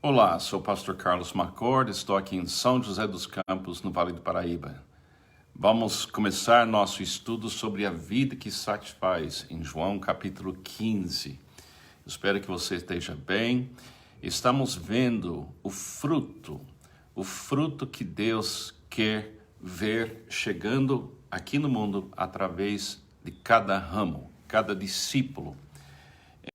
Olá, sou o pastor Carlos Macord, estou aqui em São José dos Campos, no Vale do Paraíba. Vamos começar nosso estudo sobre a vida que satisfaz, em João capítulo 15. Espero que você esteja bem. Estamos vendo o fruto que Deus quer ver chegando aqui no mundo através de cada ramo, cada discípulo.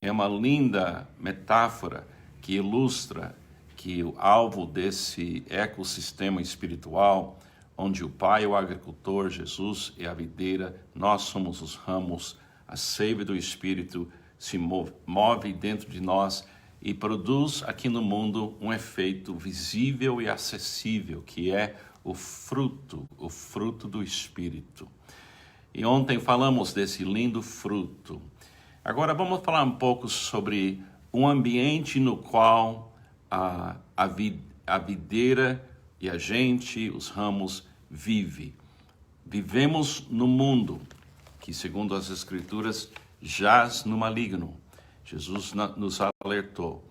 É uma linda metáfora que ilustra que o alvo desse ecossistema espiritual, onde o Pai é o agricultor, Jesus é a videira, nós somos os ramos, a seiva do Espírito se move dentro de nós e produz aqui no mundo um efeito visível e acessível, que é o fruto do Espírito. E ontem falamos desse lindo fruto. Agora vamos falar um pouco sobre um ambiente no qual a videira e a gente, os ramos, Vivemos no mundo que, segundo as Escrituras, jaz no maligno. Jesus nos alertou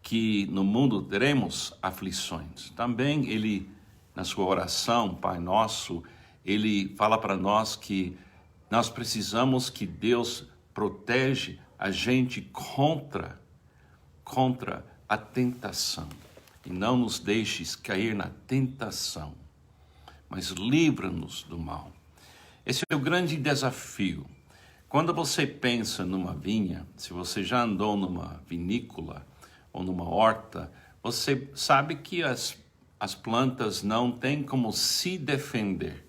que no mundo teremos aflições. Também ele, na sua oração, Pai Nosso, ele fala para nós que nós precisamos que Deus protege a gente contra a tentação. E não nos deixes cair na tentação, mas livra-nos do mal. Esse é o grande desafio. Quando você pensa numa vinha, se você já andou numa vinícola ou numa horta, você sabe que as plantas não têm como se defender.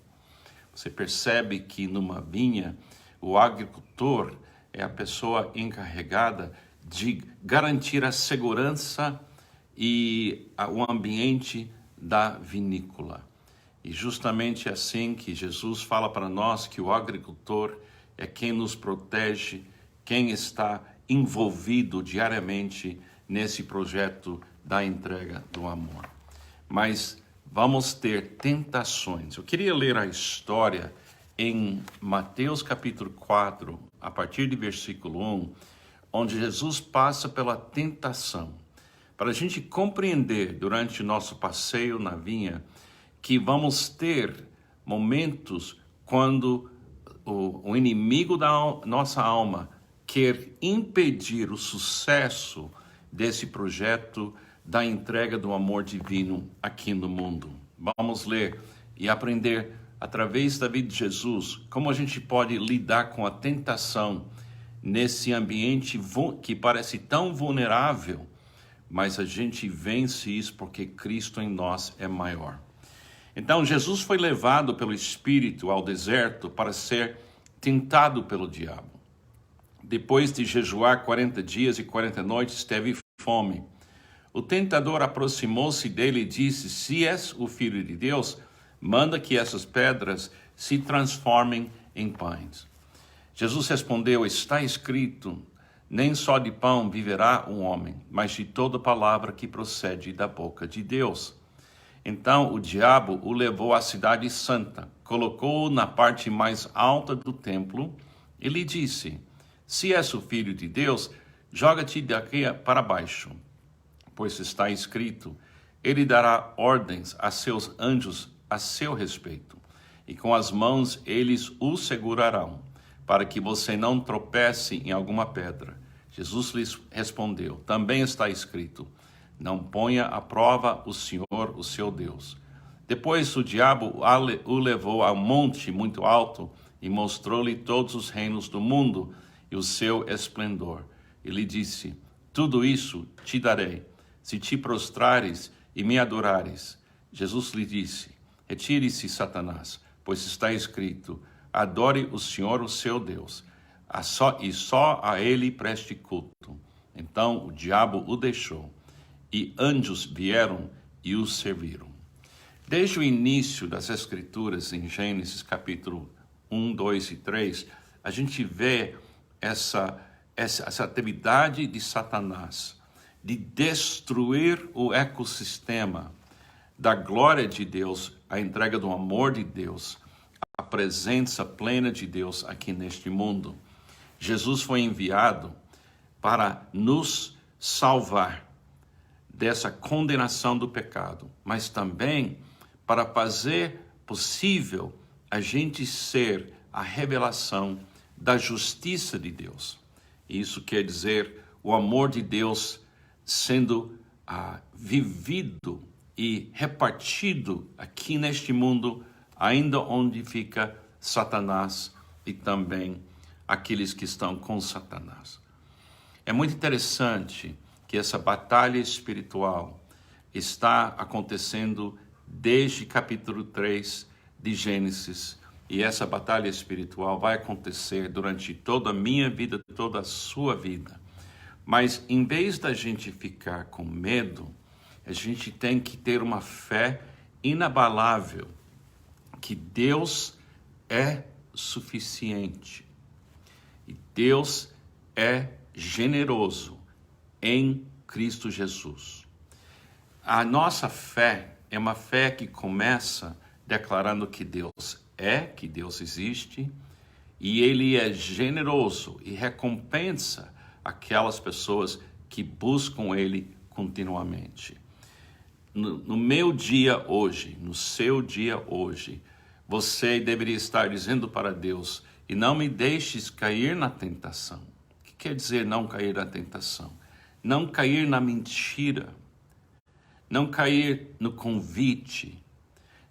Você percebe que numa vinha, o agricultor é a pessoa encarregada de garantir a segurança e o ambiente da vinícola. E justamente assim que Jesus fala para nós que o agricultor é quem nos protege, quem está envolvido diariamente nesse projeto da entrega do amor. Mas vamos ter tentações. Eu queria ler a história em Mateus capítulo 4, a partir de versículo 1, onde Jesus passa pela tentação. Para a gente compreender durante o nosso passeio na vinha que vamos ter momentos quando o inimigo da nossa alma quer impedir o sucesso desse projeto da entrega do amor divino aqui no mundo. Vamos ler e aprender através da vida de Jesus como a gente pode lidar com a tentação nesse ambiente que parece tão vulnerável, mas a gente vence isso porque Cristo em nós é maior. Então, Jesus foi levado pelo Espírito ao deserto para ser tentado pelo diabo. Depois de jejuar 40 dias e 40 noites, teve fome. O tentador aproximou-se dele e disse: "Se és o Filho de Deus, manda que essas pedras se transformem em pães." Jesus respondeu: "Está escrito, nem só de pão viverá um homem, mas de toda palavra que procede da boca de Deus." Então o diabo o levou à cidade santa, colocou-o na parte mais alta do templo e lhe disse: "Se és o Filho de Deus, joga-te daqui para baixo, pois está escrito, ele dará ordens a seus anjos a seu respeito, e com as mãos eles o segurarão, para que você não tropece em alguma pedra." Jesus lhes respondeu: "Também está escrito, não ponha à prova o Senhor, o seu Deus." Depois o diabo o levou a um monte muito alto e mostrou-lhe todos os reinos do mundo e o seu esplendor. E lhe disse: "Tudo isso te darei, se te prostrares e me adorares." Jesus lhe disse: "Retire-se, Satanás, pois está escrito, adore o Senhor, o seu Deus, e só a ele preste culto." Então o diabo o deixou, e anjos vieram e o serviram. Desde o início das Escrituras, em Gênesis capítulo 1, 2 e 3, a gente vê essa atividade de Satanás de destruir o ecossistema da glória de Deus, a entrega do amor de Deus, a presença plena de Deus aqui neste mundo. Jesus foi enviado para nos salvar dessa condenação do pecado, mas também para fazer possível a gente ser a revelação da justiça de Deus. Isso quer dizer o amor de Deus sendo vivido e repartido aqui neste mundo, ainda onde fica Satanás e também aqueles que estão com Satanás. É muito interessante que essa batalha espiritual está acontecendo desde capítulo 3 de Gênesis, e essa batalha espiritual vai acontecer durante toda a minha vida, toda a sua vida. Mas em vez da gente ficar com medo, a gente tem que ter uma fé inabalável que Deus é suficiente e Deus é generoso em Cristo Jesus. A nossa fé é uma fé que começa declarando que Deus existe, e Ele é generoso e recompensa aquelas pessoas que buscam Ele continuamente. No meu dia hoje, no seu dia hoje, você deveria estar dizendo para Deus: e não me deixes cair na tentação. O que quer dizer não cair na tentação? Não cair na mentira, não cair no convite,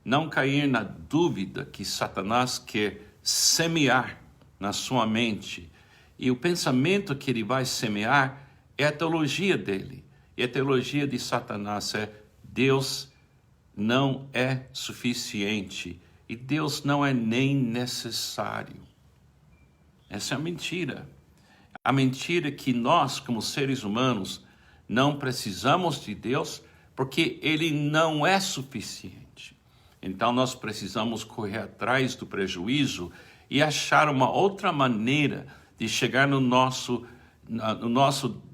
não cair na dúvida que Satanás quer semear na sua mente. E o pensamento que ele vai semear é a teologia dele. E a teologia de Satanás é: Deus não é suficiente e Deus não é nem necessário. Essa é a mentira. A mentira é que nós, como seres humanos, não precisamos de Deus porque Ele não é suficiente. Então nós precisamos correr atrás do prejuízo e achar uma outra maneira de chegar no nosso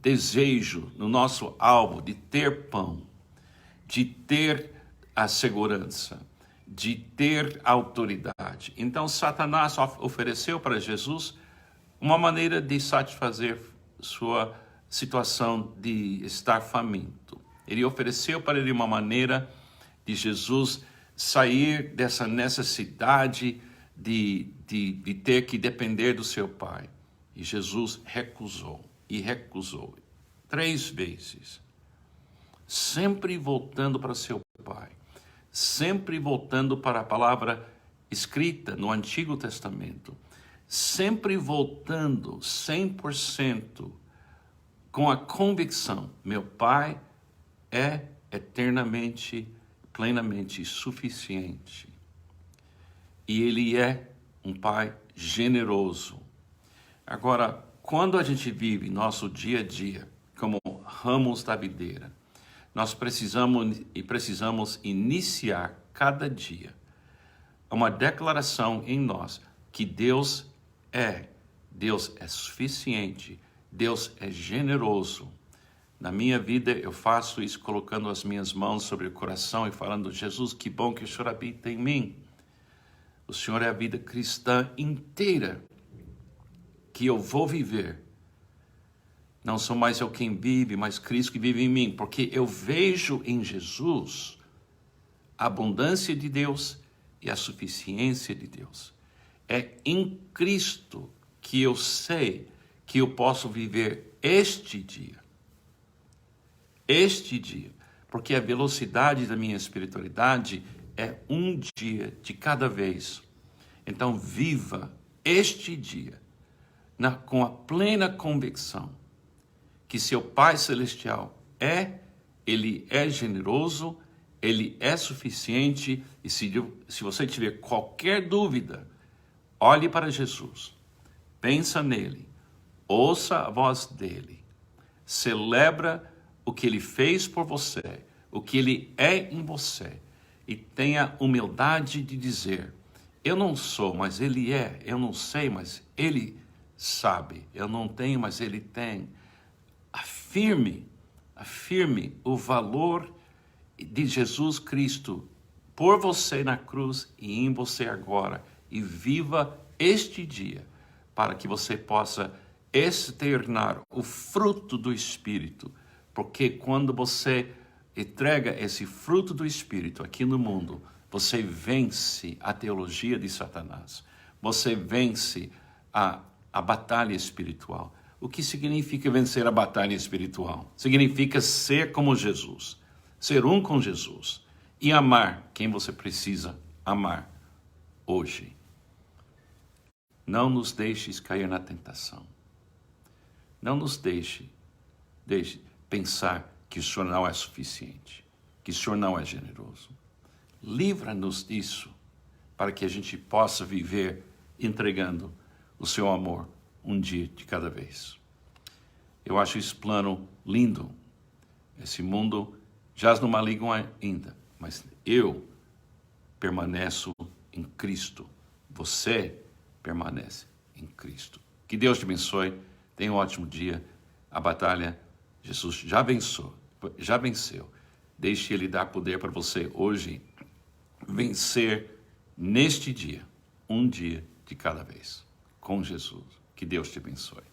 desejo, no nosso alvo, de ter pão, de ter a segurança, de ter autoridade. Então Satanás ofereceu para Jesus uma maneira de satisfazer sua situação de estar faminto. Ele ofereceu para ele uma maneira de Jesus sair dessa necessidade de ter que depender do seu pai. E Jesus recusou, e recusou 3 vezes. Sempre voltando para seu pai, sempre voltando para a palavra escrita no Antigo Testamento, sempre voltando 100% com a convicção: meu pai é eternamente, plenamente suficiente. E ele é um pai generoso. Agora, quando a gente vive nosso dia a dia como ramos da videira, nós precisamos iniciar cada dia uma declaração em nós que Deus é suficiente, Deus é generoso. Na minha vida eu faço isso colocando as minhas mãos sobre o coração e falando: Jesus, que bom que o Senhor habita em mim. O Senhor é a vida cristã inteira que eu vou viver. Não sou mais eu quem vive, mas Cristo que vive em mim, porque eu vejo em Jesus a abundância de Deus e a suficiência de Deus. É em Cristo que eu sei que eu posso viver este dia, porque a velocidade da minha espiritualidade é um dia de cada vez. Então viva este dia com a plena convicção que seu Pai Celestial Ele é generoso, Ele é suficiente, e se você tiver qualquer dúvida, olhe para Jesus, pensa nele, ouça a voz dele, celebra o que Ele fez por você, o que Ele é em você, e tenha humildade de dizer: eu não sou, mas Ele é, eu não sei, mas Ele sabe, eu não tenho, mas Ele tem. Afirme o valor de Jesus Cristo por você na cruz e em você agora, e viva este dia para que você possa externar o fruto do Espírito, porque quando você entrega esse fruto do Espírito aqui no mundo, você vence a teologia de Satanás. Você vence a batalha espiritual. O que significa vencer a batalha espiritual? Significa ser como Jesus, ser um com Jesus e amar quem você precisa amar hoje. Não nos deixes cair na tentação. Não nos deixe pensar que o Senhor não é suficiente, que o Senhor não é generoso. Livra-nos disso, para que a gente possa viver entregando o seu amor um dia de cada vez. Eu acho esse plano lindo. Esse mundo jaz no maligno ainda, mas eu permaneço em Cristo. Você permanece em Cristo. Que Deus te abençoe. Tenha um ótimo dia. A batalha, Jesus já venceu. Deixe Ele dar poder para você hoje vencer neste dia, um dia de cada vez, com Jesus. Que Deus te abençoe.